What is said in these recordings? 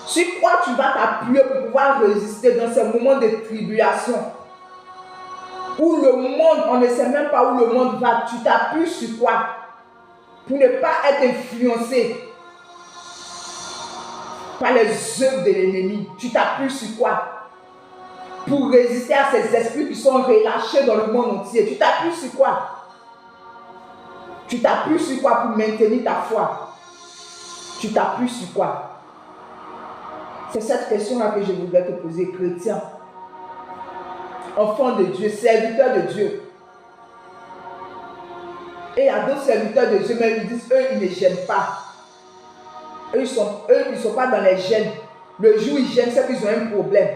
Sur quoi tu vas t'appuyer pour pouvoir résister dans ces moments de tribulation? Où le monde, on ne sait même pas où le monde va. Tu t'appuies sur quoi? Pour ne pas être influencé par les œuvres de l'ennemi. Tu t'appuies sur quoi? Pour résister à ces esprits qui sont relâchés dans le monde entier. Tu t'appuies sur quoi? Tu t'appuies sur quoi pour maintenir ta foi? Tu t'appuies sur quoi? C'est cette question-là que je voudrais te poser, chrétien, enfant de Dieu, serviteur de Dieu. Et il y a d'autres serviteurs de Dieu, mais ils disent, eux, ils ne gênent pas. Eux, ils ne sont pas dans les gênes. Le jour où ils gênent, c'est qu'ils ont un problème.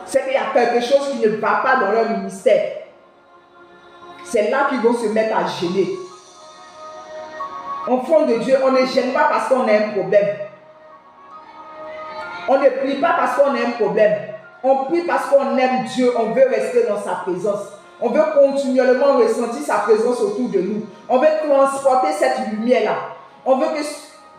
C'est qu'il y a quelque chose qui ne va pas dans leur ministère. C'est là qu'ils vont se mettre à gêner. Enfant de Dieu, on ne gêne pas parce qu'on a un problème. On ne prie pas parce qu'on a un problème. On prie parce qu'on aime Dieu, on veut rester dans sa présence. On veut continuellement ressentir sa présence autour de nous. On veut transporter cette lumière-là. On veut que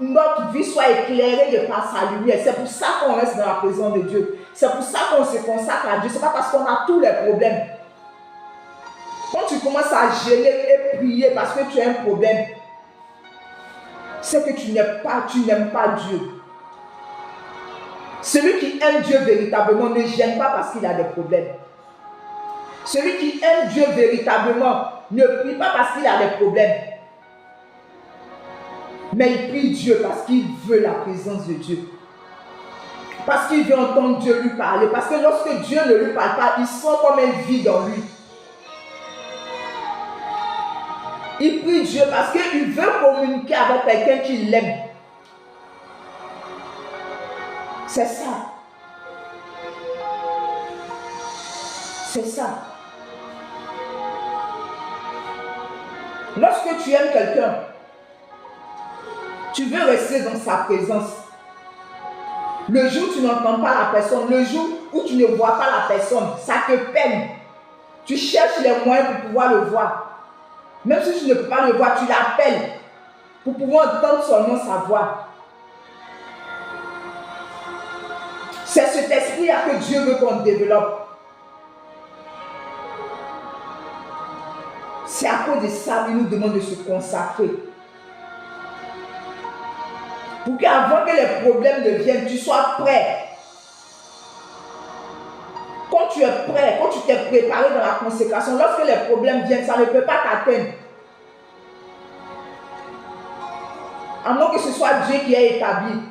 notre vie soit éclairée de par sa lumière. C'est pour ça qu'on reste dans la présence de Dieu. C'est pour ça qu'on se consacre à Dieu. Ce n'est pas parce qu'on a tous les problèmes. Quand tu commences à gêner et prier parce que tu as un problème, c'est que tu n'aimes pas Dieu. Celui qui aime Dieu véritablement ne gêne pas parce qu'il a des problèmes. Celui qui aime Dieu véritablement ne prie pas parce qu'il a des problèmes. Mais il prie Dieu parce qu'il veut la présence de Dieu. Parce qu'il veut entendre Dieu lui parler. Parce que lorsque Dieu ne lui parle pas, il sent comme un vide en lui. Il prie Dieu parce qu'il veut communiquer avec quelqu'un qui l'aime. C'est ça. C'est ça. Lorsque tu aimes quelqu'un, tu veux rester dans sa présence. Le jour où tu n'entends pas la personne, le jour où tu ne vois pas la personne, ça te peine. Tu cherches les moyens pour pouvoir le voir. Même si tu ne peux pas le voir, tu l'appelles pour pouvoir entendre seulement sa voix. C'est cet esprit-là que Dieu veut qu'on développe. C'est à cause de ça qu'il nous demande de se consacrer. Pour qu'avant que les problèmes ne viennent, tu sois prêt. Quand tu es prêt, quand tu t'es préparé dans la consécration, lorsque les problèmes viennent, ça ne peut pas t'atteindre. À moins que ce soit Dieu qui ait établi.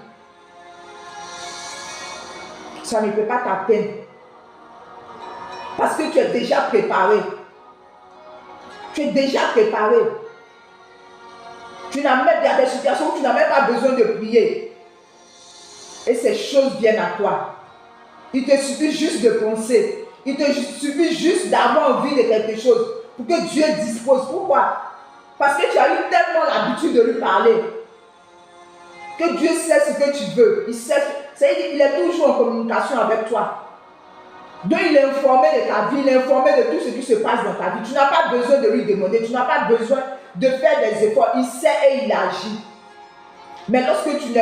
Ça ne peut pas t'atteindre. Parce que tu es déjà préparé. Tu es déjà préparé. Tu n'as même pas des situations où tu n'as même pas besoin de prier. Et ces choses viennent à toi. Il te suffit juste de penser. Il te suffit juste d'avoir envie de quelque chose pour que Dieu dispose. Pourquoi? Parce que tu as eu tellement l'habitude de lui parler que Dieu sait ce que tu veux. Il sait, il est toujours en communication avec toi. Donc il est informé de ta vie, il est informé de tout ce qui se passe dans ta vie. Tu n'as pas besoin de lui demander, tu n'as pas besoin de faire des efforts. Il sait et il agit. Mais lorsque tu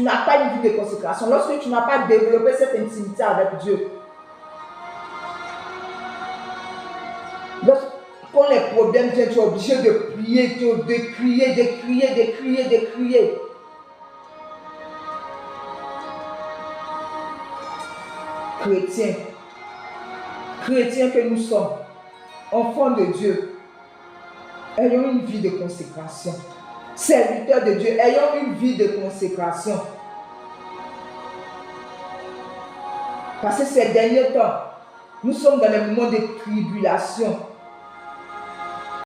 n'as pas une vie de consécration, lorsque tu n'as pas développé cette intimité avec Dieu, quand les problèmes viennent, tu es obligé de prier, de crier. Chrétiens que nous sommes, enfants de Dieu, ayons une vie de consécration. Serviteurs de Dieu, ayons une vie de consécration. Parce que ces derniers temps, nous sommes dans des moments de tribulation.